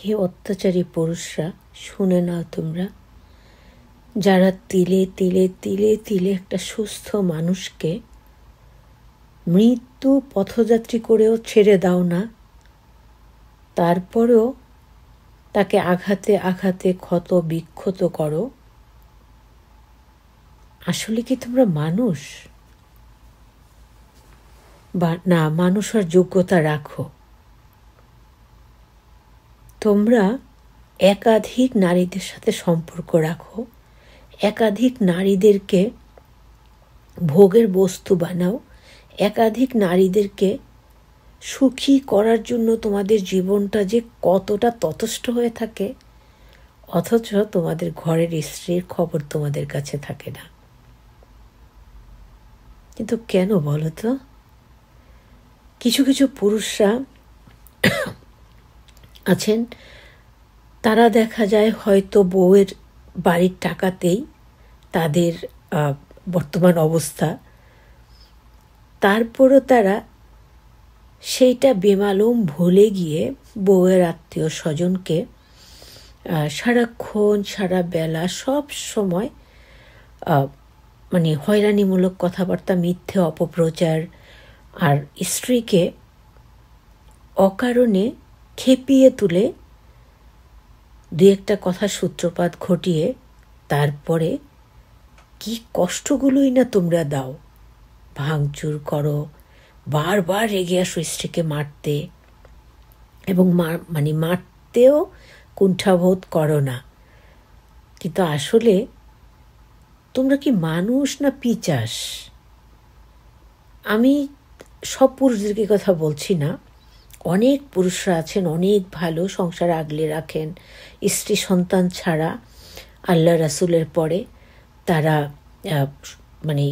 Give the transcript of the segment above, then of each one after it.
হে অত্যাচারী পুরুষরা, শুনে নাও তোমরা, যারা তিলে তিলে তিলে তিলে একটা সুস্থ মানুষকে মৃত্যু পথযাত্রী করেও ছেড়ে দাও না, তারপরেও তাকে আঘাতে আঘাতে ক্ষত বিক্ষত করো। আসলে কি তোমরা মানুষ? বা না, মানুষ আর যোগ্যতা রাখো? তোমরা একাধিক নারীদের সাথে সম্পর্ক রাখো, একাধিক নারীদেরকে ভোগের বস্তু বানাও, একাধিক নারীদেরকে সুখী করার জন্য তোমাদের জীবনটা যে কতটা ততস্থ হয়ে থাকে, অথচ তোমাদের ঘরের স্ত্রীর খবর তোমাদের কাছে থাকে না। কিন্তু কেন বলো তো? কিছু কিছু পুরুষরা আছেন, তারা দেখা যায় হয়তো বউয়ের বাড়ির টাকাতেই তাদের বর্তমান অবস্থা, তারপরও তারা সেইটা বেমালুম ভুলে গিয়ে বউয়ের আত্মীয় স্বজনকে সারাক্ষণ সারা বেলা সব সময় মানে হয়রানিমূলক কথাবার্তা, মিথ্যে অপপ্রচার, আর স্ত্রীকে অকারণে খেপিয়ে তুলে দু একটা কথা সূত্রপাত ঘটিয়ে তারপরে কি কষ্টগুলোই না তোমরা দাও। ভাঙচুর করো, বারবার রেগে আসো স্ত্রীকে মারতে, এবং মানে মারতেও কুণ্ঠাবোধ করো না। কিন্তু আসলে তোমরা কি মানুষ না পিচাস? আমি সব পুরুষদেরকে কথা বলছি না, অনেক পুরুষরা আছেন অনেক ভালো, সংসার আগলে রাখেন স্ত্রী সন্তান ছাড়া আল্লাহ রাসূলের পরে। তারা মানে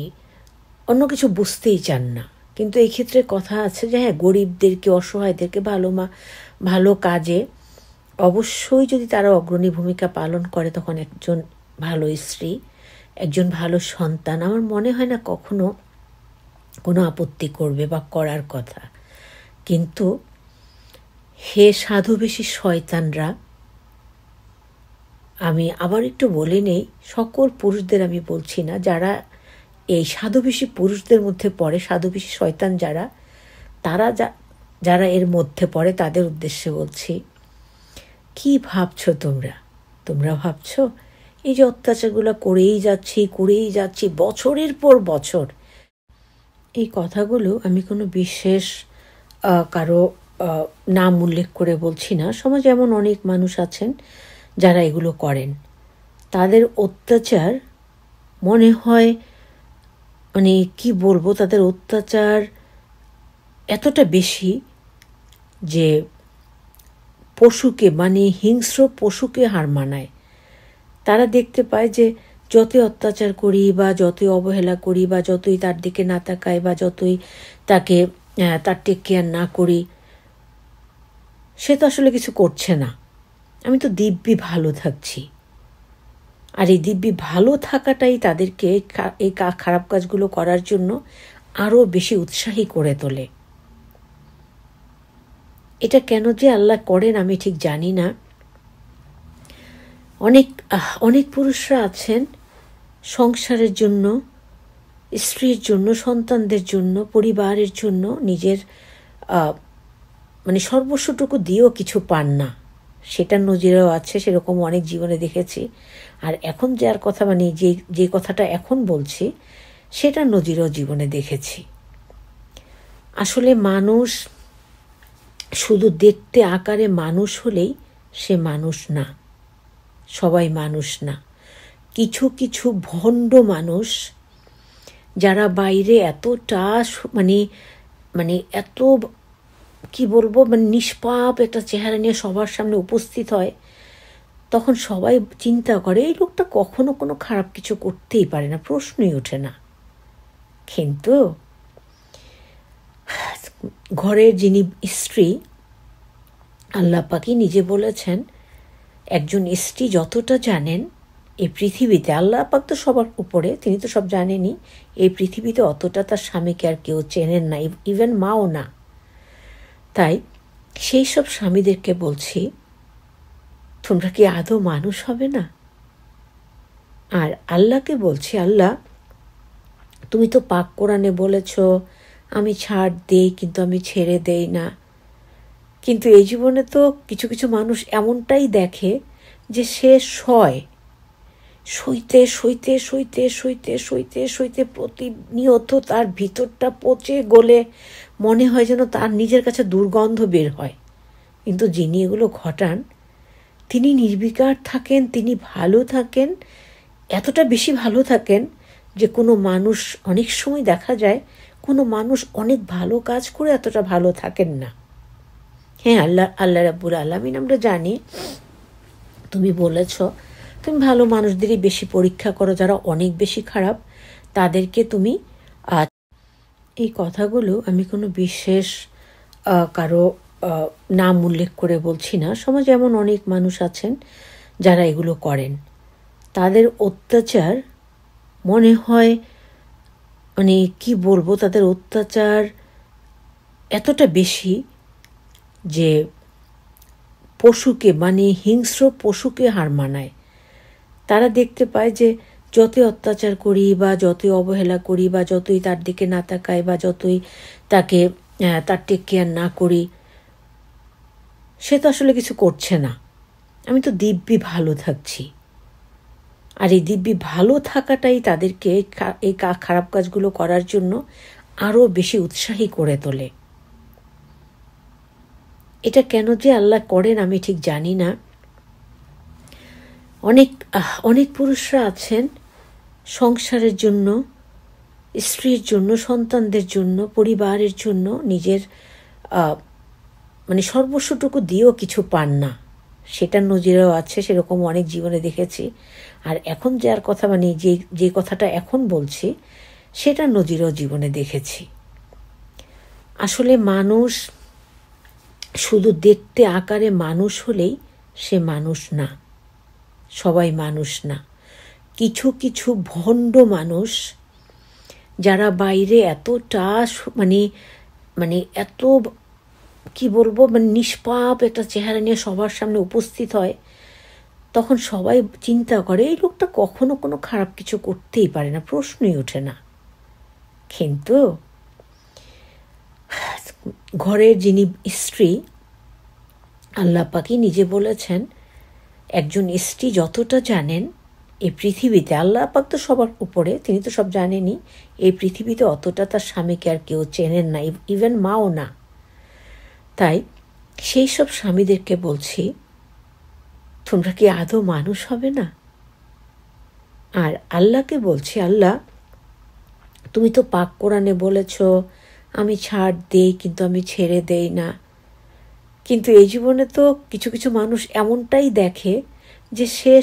অন্য কিছু বুঝতেই চান না। কিন্তু এই ক্ষেত্রে কথা আছে যে হ্যাঁ, গরিবদেরকে, অসহায়দেরকে ভালো কাজে অবশ্যই যদি তারা অগ্রণী ভূমিকা পালন করে, তখন একজন ভালো স্ত্রী, একজন ভালো সন্তান, আমার মনে হয় না কখনো কোনো আপত্তি করবে বা করার কথা। কিন্তু হে সাধুবেশী শয়তানরা, আমি আবার একটু বলে নেই, সকল পুরুষদের আমি বলছি না, যারা এই সাধুবেশী পুরুষদের মধ্যে পড়ে, সাধুবেশী শয়তান যারা, তারা যারা এর মধ্যে পড়ে, তাদের উদ্দেশ্যে বলছি, কি ভাবছো তোমরা ভাবছো এই যে অত্যাচারগুলো করেই যাচ্ছি বছরের পর বছর। এই কথাগুলো আমি কোনো বিশেষ কারো নাম উল্লেখ করে বলছি না। সমাজে এমন অনেক মানুষ আছেন যারা এগুলো করেন। তাদের অত্যাচার মনে হয়, মানে কি বলবো, তাদের অত্যাচার এতটা বেশি যে পশুকে, মানে হিংস্র পশুকে হার মানায়। তারা দেখতে পায় যে যতই অত্যাচার করি বা যতই অবহেলা করি বা যতই তার দিকে না তাকাই বা যতই তাকে তার টেক কেয়ার না করি, সে তো আসলে কিছু করছে না। আমি তো দিব্যি ভালো থাকছি। আর এই দিব্যি ভালো থাকাটাই তাদেরকে এই খারাপ কাজগুলো করার জন্য আরও বেশি উৎসাহী করে তোলে। এটা কেন যে আল্লাহ করেন আমি ঠিক জানি না। অনেক পুরুষরা আছেন সংসারের জন্য, স্ত্রীর জন্য, সন্তানদের জন্য, পরিবারের জন্য নিজের মানে সর্বস্বটুকু দিয়েও কিছু পান না। সেটা নজিরও আছে, সেরকম অনেক জীবনে দেখেছি। আর এখন যার কথা, মানে যে কথাটা এখন বলছি, সেটা নজিরও জীবনে দেখেছি। আসলে মানুষ শুধু দেখতে আকারে মানুষ হলেই সে মানুষ না, সবাই মানুষ না। কিছু কিছু ভণ্ড মানুষ যারা বাইরে এতটা মানে এত কি বলবো, মানে নিষ্পাপ একটা চেহারা নিয়ে সবার সামনে উপস্থিত হয়, তখন সবাই চিন্তা করে এই লোকটা কখনো কোনো খারাপ কিছু করতেই পারে না, প্রশ্নই ওঠে না। কিন্তু ঘরের যিনি স্ত্রী, আল্লাহ পাকই নিজে বলেছেন, একজন স্ত্রী যতটা জানেন এই পৃথিবীতে, আল্লাহ পাক তো সবার উপরে, তিনি তো সব জানেনই, এই পৃথিবীতে অতটা তার স্বামীকে আর কেউ চেনেন না, ইভেন মাও না। তাই সেই সব স্বামীদেরকে বলছি, তোমরা কি আদৌ মানুষ হবে না? আর আল্লাহকে বলছি, আল্লাহ তুমি তো পাক কোরআনে বলেছ আমি ছাড় দেই কিন্তু আমি ছেড়ে দেই না। কিন্তু এই জীবনে তো কিছু কিছু মানুষ এমনটাই দেখে যে সে সইতে সইতে সইতে সইতে সইতে সইতে প্রতিনিয়ত তার ভিতরটা পচে গলে মনে হয় যেন তার নিজের কাছে দুর্গন্ধ বের হয়। কিন্তু যিনি এগুলো ঘটান তিনি নির্বিকার থাকেন, তিনি ভালো থাকেন, এতটা বেশি ভালো থাকেন যে কোনো মানুষ, অনেক সময় দেখা যায় কোনো মানুষ অনেক ভালো কাজ করে এতটা ভালো থাকেন না। হ্যাঁ, আল্লাহ রাব্বুল আলামিন আমরা জানি, তুমি বলেছ তুমি ভালো মানুষদেরই বেশি পরীক্ষা করো, যারা অনেক বেশি খারাপ তাদেরকে তুমি। এই কথাগুলো আমি কোনো বিশেষ কারো নাম উল্লেখ করে বলছি না। সমাজে এমন অনেক মানুষ আছেন যারা এগুলো করেন। তাদের অত্যাচার মনে হয়, মানে কি বলবো, তাদের অত্যাচার এতটা বেশি যে পশুকে, মানে হিংস্র পশুকে হার মানায়। তারা দেখতে পায় যে যতই অত্যাচার করি বা যতই অবহেলা করি বা যতই তার দিকে না তাকাই বা যতই তাকে তার টেক কেয়ার না করি, সে তো আসলে কিছু করছে না, আমি তো দিব্যি ভালো থাকছি। আর এই দিব্যি ভালো থাকাটাই তাদেরকে এই খারাপ কাজগুলো করার জন্য আরও বেশি উৎসাহী করে তোলে। এটা কেন যে আল্লাহ করেন আমি ঠিক জানি না। অনেক পুরুষরা আছেন সংসারের জন্য, স্ত্রীর জন্য, সন্তানদের জন্য, পরিবারের জন্য নিজের মানে সর্বস্বটুকু দিয়েও কিছু পান না। সেটা নজিরও আছে, সেরকম অনেক জীবনে দেখেছি। আর এখন যার কথা, মানে যে কথাটা এখন বলছি, সেটা নজিরও জীবনে দেখেছি। আসলে মানুষ শুধু দেখতে আকারে মানুষ হলেই সে মানুষ না, সবাই মানুষ না। কিছু কিছু ভণ্ড মানুষ যারা বাইরে এতটা মানে এত কি বলবো, মানে নিষ্পাপ একটা চেহারা নিয়ে সবার সামনে উপস্থিত হয়, তখন সবাই চিন্তা করে এই লোকটা কখনো কোনো খারাপ কিছু করতেই পারে না, প্রশ্নই ওঠে না। কিন্তু ঘরের যিনি স্ত্রী, আল্লাহ পাকই নিজে বলেছেন একজন স্ত্রী যতটা জানেন এই পৃথিবীতে, আল্লাহ পাক তো সবার উপরে, তিনি তো সব জানেনই, এই পৃথিবীতে অতটা তার স্বামীকে আর কেউ চেনেন না, ইভেন মাও না। তাই সেই সব স্বামীদেরকে বলছি, তোমরা কি আদৌ মানুষ হবে না? আর আল্লাহকে বলছি, আল্লাহ তুমি তো পাক কোরআনে বলেছ আমি ছাড় দেই কিন্তু আমি ছেড়ে দেই না। কিন্তু এই জীবনে তো কিছু কিছু মানুষ এমনটাই দেখে যে সে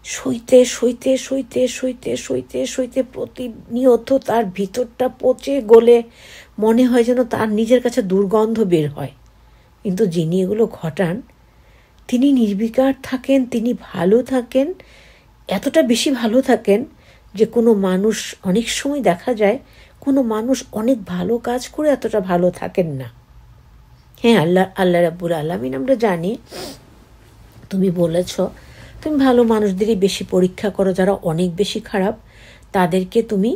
সইতে সইতে সইতে সইতে সইতে সইতে প্রতিনিয়ত তার ভিতরটা পচে গলে মনে হয় যেন তার নিজের কাছে দুর্গন্ধ বের হয়। কিন্তু যিনি এগুলো ঘটান তিনি নির্বিকার থাকেন, তিনি ভালো থাকেন, এতটা বেশি ভালো থাকেন যে কোনো মানুষ, অনেক সময় দেখা যায় কোনো মানুষ অনেক ভালো কাজ করে এতটা ভালো থাকেন না। হ্যাঁ, আল্লাহ রাব্বুল আলামিন আমরা জানি, তুমি বলেছ তুমি ভালো মানুষদেরই বেশি পরীক্ষা করো, যারা অনেক বেশি খারাপ তাদেরকে তুমি।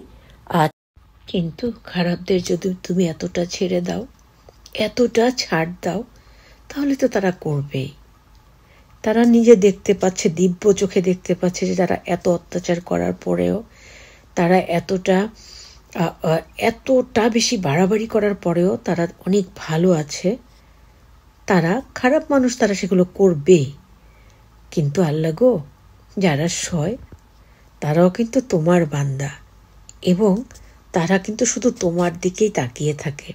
কিন্তু খারাপদের যদি তুমি এতটা ছেড়ে দাও, এতটা ছাড় দাও, তাহলে তো তারা করবেই। তারা নিজে দেখতে পাচ্ছে, দিব্য চোখে দেখতে পাচ্ছে যে তারা এত অত্যাচার করার পরেও, তারা এতটা বেশি বাড়াবাড়ি করার পরেও তারা অনেক ভালো আছে। তারা খারাপ মানুষ, তারা সেগুলো করবেই। কিন্তু আল্লাহ গো, যারা সয় তারাও কিন্তু তোমার বান্দা, এবং তারা কিন্তু শুধু তোমার দিকেই তাকিয়ে থাকে।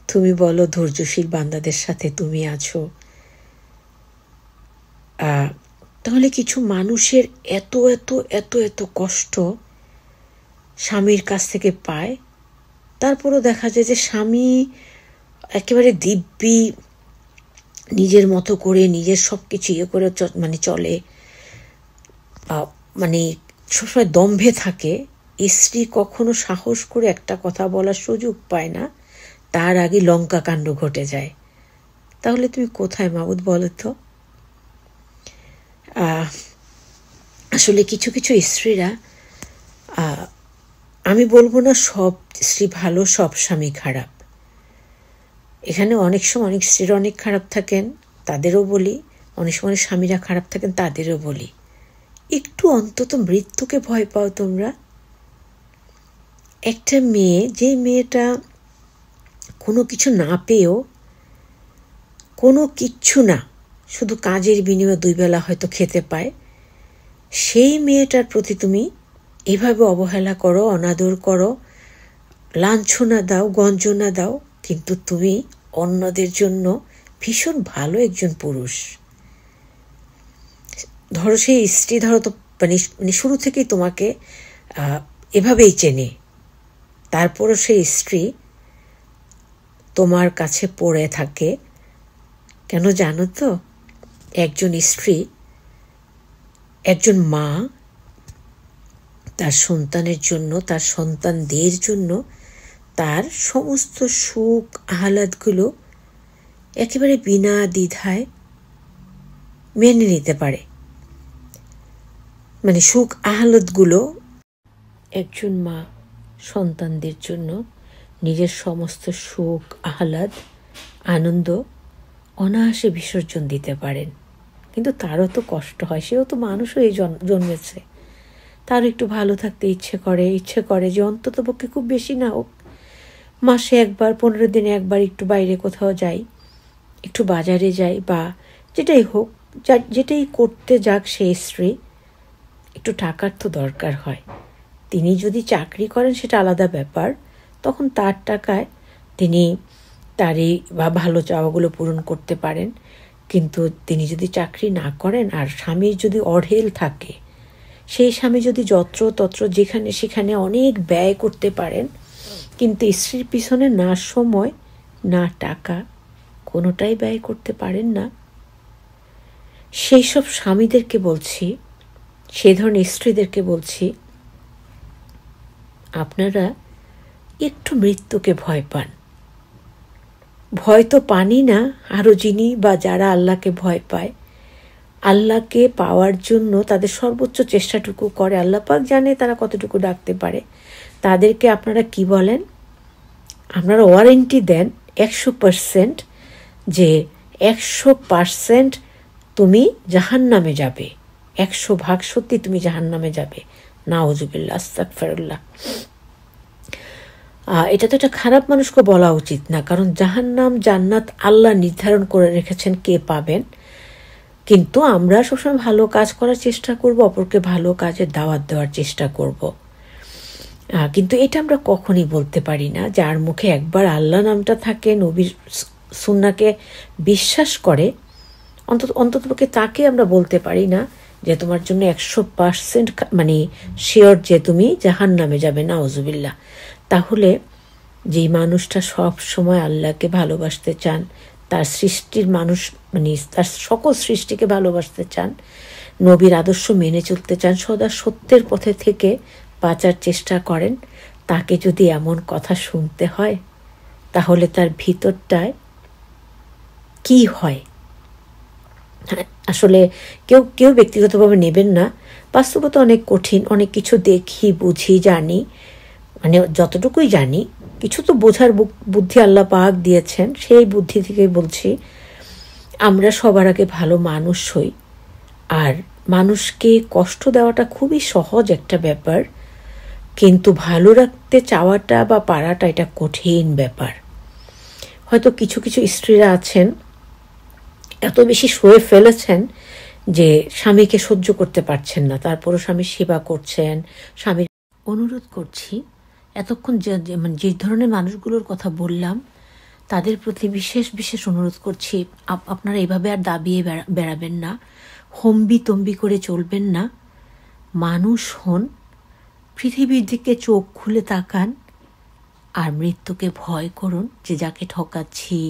তুমি বলো ধৈর্যশীল বান্দাদের সাথে তুমি আছো। তাহলে কিছু মানুষের এত এত এত এত কষ্ট স্বামীর কাছ থেকে পায়, তারপরও দেখা যায় যে স্বামী একেবারে দিব্যি নিজের মতো করে নিজের সব কিছু করে মানে চলে, মানে সবসময় দম্ভে থাকে। স্ত্রী কখনো সাহস করে একটা কথা বলার সুযোগ পায় না, তার আগে লঙ্কা কাণ্ড ঘটে যায়। তাহলে তুমি কোথায় মাবুদ বলো তো? আসলে কিছু কিছু স্ত্রীরা, আমি বলবো না সব স্ত্রী ভালো, সব স্বামী খারাপ। এখানে অনেক সময় অনেক স্ত্রীরা অনেক খারাপ থাকেন, তাদেরও বলি। অনেক সময় স্বামীরা খারাপ থাকেন, তাদেরও বলি। একটু অন্তত মৃত্যুকে ভয় পাও তোমরা। একটা মেয়ে, যে মেয়েটা কোনো কিছু না পেয়েও, কোনো কিচ্ছু না, শুধু কাজের বিনিময়ে 2 বেলা হয়তো খেতে পায়, সেই মেয়েটার প্রতি তুমি এভাবে অবহেলা করো, অনাদর করো, লাঞ্ছনা দাও, গঞ্জনা দাও, কিন্তু তুমি অন্যদের জন্য ভীষণ ভালো একজন পুরুষ। ধরো সেই স্ত্রী, ধরো তো মানে শুরু থেকেই তোমাকে এভাবেই চেনে, তারপরও সেই স্ত্রী তোমার কাছে পড়ে থাকে। কেন জানো তো? একজন স্ত্রী, একজন মা তার সন্তানের জন্য, তার সন্তানদের জন্য তার সমস্ত সুখ আহ্লাদগুলো একেবারে বিনা দ্বিধায় মেনে নিতে পারে। মানে সুখ আহ্লাদগুলো একজন মা সন্তানদের জন্য নিজের সমস্ত সুখ আহ্লাদ আনন্দ অনায়াসে বিসর্জন দিতে পারেন। কিন্তু তারও তো কষ্ট হয়, সেও তো মানুষ হয়ে জন্মেছে, তার একটু ভালো থাকতে ইচ্ছে করে যে অন্তত পক্ষে খুব বেশি না হোক, মাসে একবার, 15 দিনে একবার একটু বাইরে কোথাও যাই, একটু বাজারে যাই, বা যেটাই হোক, যেটাই করতে যাক সেই স্ত্রী, একটু টাকার তো দরকার হয়। তিনি যদি চাকরি করেন সেটা আলাদা ব্যাপার, তখন তার টাকায় তিনি তারই বা ভালো চাওয়াগুলো পূরণ করতে পারেন। কিন্তু তিনি যদি চাকরি না করেন আর স্বামীর যদি অঢেল থাকে, সেই স্বামী যদি যত্রতত্র যেখানে সেখানে অনেক ব্যয় করতে পারেন, কিন্তু স্ত্রীর পিছনে না সময় না টাকা কোনোটাই ব্যয় করতে পারেন না, সেই সব স্বামীদেরকে বলছি, সেই ধরনের স্ত্রীদেরকে বলছি, আপনারা একটু মৃত্যুকে ভয় পান। ভয় তো পানি না, আরও যিনি বা যারা আল্লাহকে ভয় পায়, আল্লাহকে পাওয়ার জন্য তাদের সর্বোচ্চ চেষ্টাটুকু করে, আল্লাহ পাক জানে তারা কতটুকু ডাকতে পারে, তাদেরকে আপনারা কি বলেন? আপনারা ওয়ারেন্টি দেন 100% যে 100% তুমি জাহান্নামে যাবে, 100% সত্যি তুমি জাহান্নামে যাবে। নাউজুবিল্লাহ, আস্তাগফিরুল্লাহ। এটা তো একটা খারাপ মানুষকে বলা উচিত না, কারণ জাহান্নাম জান্নাত আল্লাহ নির্ধারণ করে রেখেছেন কে পাবেন। কিন্তু আমরা সবসময় ভালো কাজ করার চেষ্টা করব, অপরকে ভালো কাজের দাওয়াত দেওয়ার চেষ্টা করব। কিন্তু এটা আমরা কখনই বলতে পারি না। যার মুখে একবার আল্লাহ নামটা থাকে, নবীর সুন্নাহকে বিশ্বাস করে, অন্ততপক্ষে তাকে আমরা বলতে পারি না যে তোমার জন্য 100% মানে শিওর যে তুমি জাহান্নামে যাবে, নাউজুবিল্লাহ। তাহলে যেই মানুষটা সব সময় আল্লাহকে ভালোবাসতে চান, তার সৃষ্টির মানুষ মানে তার সকল সৃষ্টিকে ভালোবাসতে চান, নবীর আদর্শ মেনে চলতে চান, সদা সত্যের পথে থেকে বাঁচার চেষ্টা করেন, তাকে যদি এমন কথা শুনতে হয়, তাহলে তার ভিতরটায় কি হয়? আসলে কেউ ব্যক্তিগতভাবে নেবেন না, বাস্তবতা অনেক কঠিন, অনেক কিছু দেখি, বুঝি, জানি, মানে যতটুকুই জানি, কিছু তো বোঝার বুদ্ধি আল্লাহ পাক দিয়েছেন, সেই বুদ্ধি থেকেই বলছি, আমরা সবার আগে ভালো মানুষ হই। আর মানুষকে কষ্ট দেওয়াটা খুবই সহজ একটা ব্যাপার, কিন্তু ভালো রাখতে চাওয়াটা বা পারাটা এটা কঠিন ব্যাপার। হয়তো কিছু কিছু স্ত্রীরা আছেন এত বেশি সয়ে ফেলেছেন যে স্বামীকে সহ্য করতে পারছেন না, তারপরও স্বামীর সেবা করছেন, স্বামীর অনুরোধ করছি, এতক্ষণ যে ধরনের মানুষগুলোর কথা বললাম তাদের প্রতি বিশেষ অনুরোধ করছি, আপনারা এভাবে আর দাবিয়ে বেড়াবেন না, হম্বি তম্বি করে চলবেন না, মানুষ হন, পৃথিবীর দিকে চোখ খুলে তাকান, আর মৃত্যুকে ভয় করুন। যে যাকে ঠকাচ্ছি,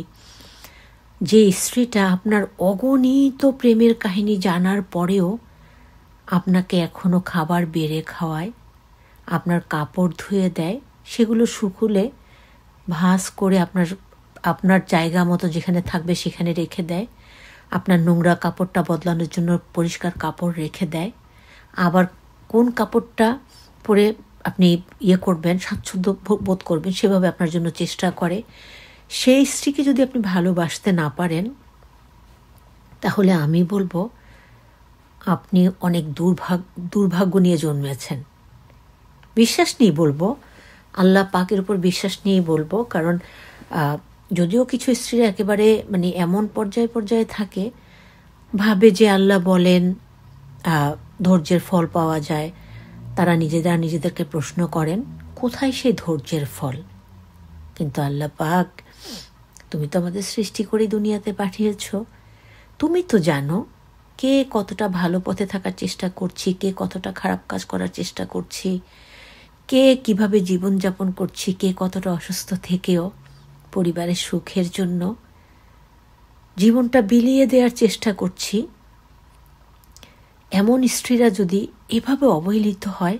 যে স্ত্রীটা আপনার অগণিত প্রেমের কাহিনী জানার পরেও আপনাকে এখনো খাবার বেড়ে খাওয়ায়, আপনার কাপড় ধুয়ে দেয়, সেগুলো শুকুলে ভাঁজ করে আপনার জায়গা মতো যেখানে থাকবে সেখানে রেখে দেয়, আপনার নোংরা কাপড়টা বদলানোর জন্য পরিষ্কার কাপড় রেখে দেয়, আবার কোন কাপড়টা পরে আপনি করবেন, স্বাচ্ছন্দ্য বোধ করবেন সেভাবে আপনার জন্য চেষ্টা করে। সেই স্ত্রীকে যদি আপনি ভালোবাসতে না পারেন, তাহলে আমি বলবো আপনি অনেক দুর্ভাগ্য নিয়ে জন্মেছেন। বিশ্বাস নিয়ে বলবো, আল্লাহ পাকের উপর বিশ্বাস নিয়েই বলবো। কারণ যদিও কিছু স্ত্রীরা একেবারে এমন পর্যায়ে থাকে, ভাবে যে আল্লাহ বলেন ধৈর্যের ফল পাওয়া যায়, তারা নিজেদেরকে প্রশ্ন করেন কোথায় সেই ধৈর্যের ফল। কিন্তু আল্লাহ পাক, তুমি তো আমাদের সৃষ্টি করে দুনিয়াতে পাঠিয়েছ, তুমি তো জানো কে কতটা ভালো পথে থাকার চেষ্টা করছি, কে কতটা খারাপ কাজ করার চেষ্টা করছি, কে কিভাবে জীবনযাপন করছি, কে কতটা অসুস্থ থেকেও পরিবারের সুখের জন্য জীবনটা বিলিয়ে দেওয়ার চেষ্টা করছি। এমন স্ত্রীরা যদি এভাবে অবহেলিত হয়,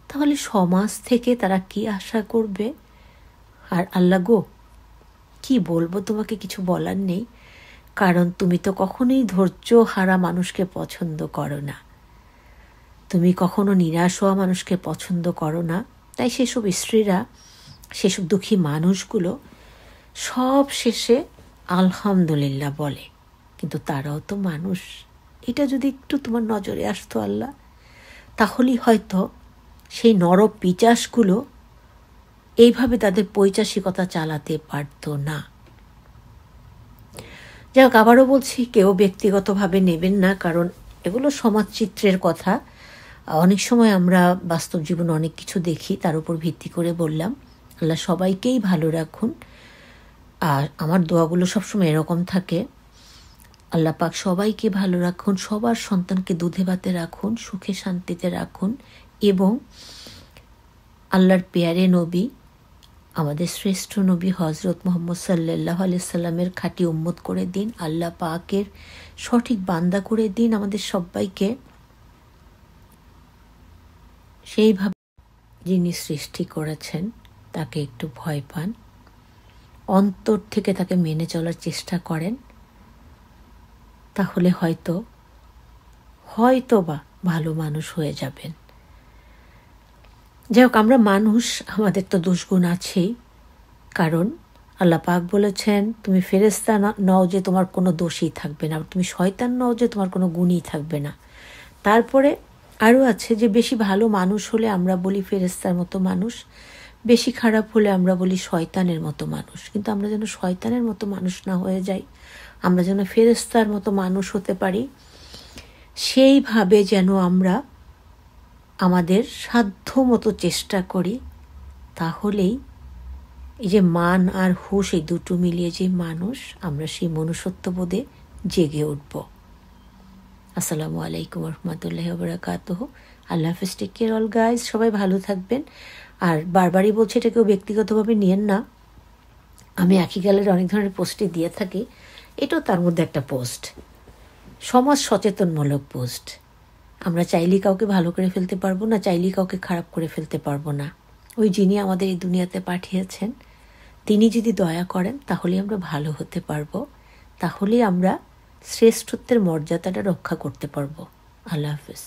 তাহলে সমাজ থেকে তারা কি আশা করবে? আর আল্লাহ গো, কি বলবো, তোমাকে কিছু বলার নেই, কারণ তুমি তো কখনোই ধৈর্য হারা মানুষকে পছন্দ করো না, তুমি কখনো নিরাশ হওয়া মানুষকে পছন্দ করো না। তাই সেসব স্ত্রীরা, সেসব দুঃখী মানুষগুলো সব শেষে আলহামদুলিল্লাহ বলে, কিন্তু তারাও তো মানুষ। এটা যদি একটু তোমার নজরে আসতো আল্লাহ, তাহলেই হয়তো সেই নরপিচাসগুলো এইভাবে তাদের পৈশাসিকতা চালাতে পারত না। যাই হোক, আবারও বলছি, কেউ ব্যক্তিগতভাবে নেবেন না, কারণ এগুলো সমাজচিত্রের কথা। অনেক সময় আমরা বাস্তব জীবনে অনেক কিছু দেখি, তার উপর ভিত্তি করে বললাম। আল্লাহ সবাইকেই ভালো রাখুন। আর আমার দোয়াগুলো সবসময় এরকম থাকে, আল্লাহ পাক সবাইকে ভালো রাখুন, সবার সন্তানকে দুধে ভাতে রাখুন, সুখে শান্তিতে রাখুন, এবং আল্লাহর পেয়ারে নবী, আমাদের শ্রেষ্ঠ নবী হজরত মুহাম্মদ সাল্লাল্লাহু আলাইহি সাল্লামের খাঁটি উম্মত করে দিন। আল্লাহ পাকের সঠিক বান্দা করে দিন আমাদের সবাইকে। সেইভাবে যিনি সৃষ্টি করেছেন তাকে একটু ভয় পান, অন্তর থেকে তাকে মেনে চলার চেষ্টা করেন, তাহলে হয়তো বা ভালো মানুষ হয়ে যাবেন। যাই হোক, আমরা মানুষ, আমাদের তো দোষগুণ আছেই। কারণ আল্লাহ পাক বলেছেন, তুমি ফেরেশতা নও যে তোমার কোনো দোষই থাকবে না, তুমি শয়তান নও যে তোমার কোনো গুণই থাকবে না। তারপরে আরও আছে যে বেশি ভালো মানুষ হলে আমরা বলি ফেরেশতার মতো মানুষ, বেশি খারাপ হলে আমরা বলি শয়তানের মতো মানুষ। কিন্তু আমরা যেন শয়তানের মতো মানুষ না হয়ে যাই, আমরা যেন ফেরেশতার মতো মানুষ হতে পারি, সেইভাবে যেন আমরা আমাদের সাধ্য মতো চেষ্টা করি। তাহলেই এই যে মান আর হুঁশ, এই দুটো মিলিয়ে যে মানুষ, আমরা সেই মনুষ্যত্ববোধে জেগে উঠব। আসসালামু আলাইকুম রহমতুল্লাহি ওয়া বারাকাতুহু। আল্লাহ হাফেজ, টেক কেয়ার অল গাইজ, সবাই ভালো থাকবেন। আর বারবারই বলছি, এটা কেউ ব্যক্তিগতভাবে নিয়েন না। আমি একই গ্যালারি অনেক ধরনের পোস্টই দিয়ে থাকি, এটাও তার মধ্যে একটা পোস্ট, সমাজ সচেতনমূলক পোস্ট। আমরা চাইলেই কাউকে ভালো করে ফেলতে পারবো না, চাইলেই কাউকে খারাপ করে ফেলতে পারবো না। ওই যিনি আমাদের এই দুনিয়াতে পাঠিয়েছেন, তিনি যদি দয়া করেন, তাহলেই আমরা ভালো হতে পারবো, তাহলেই আমরা শ্রেষ্ঠত্বের মর্যাদাটা রক্ষা করতে পারবো। আল্লাহ হাফেজ।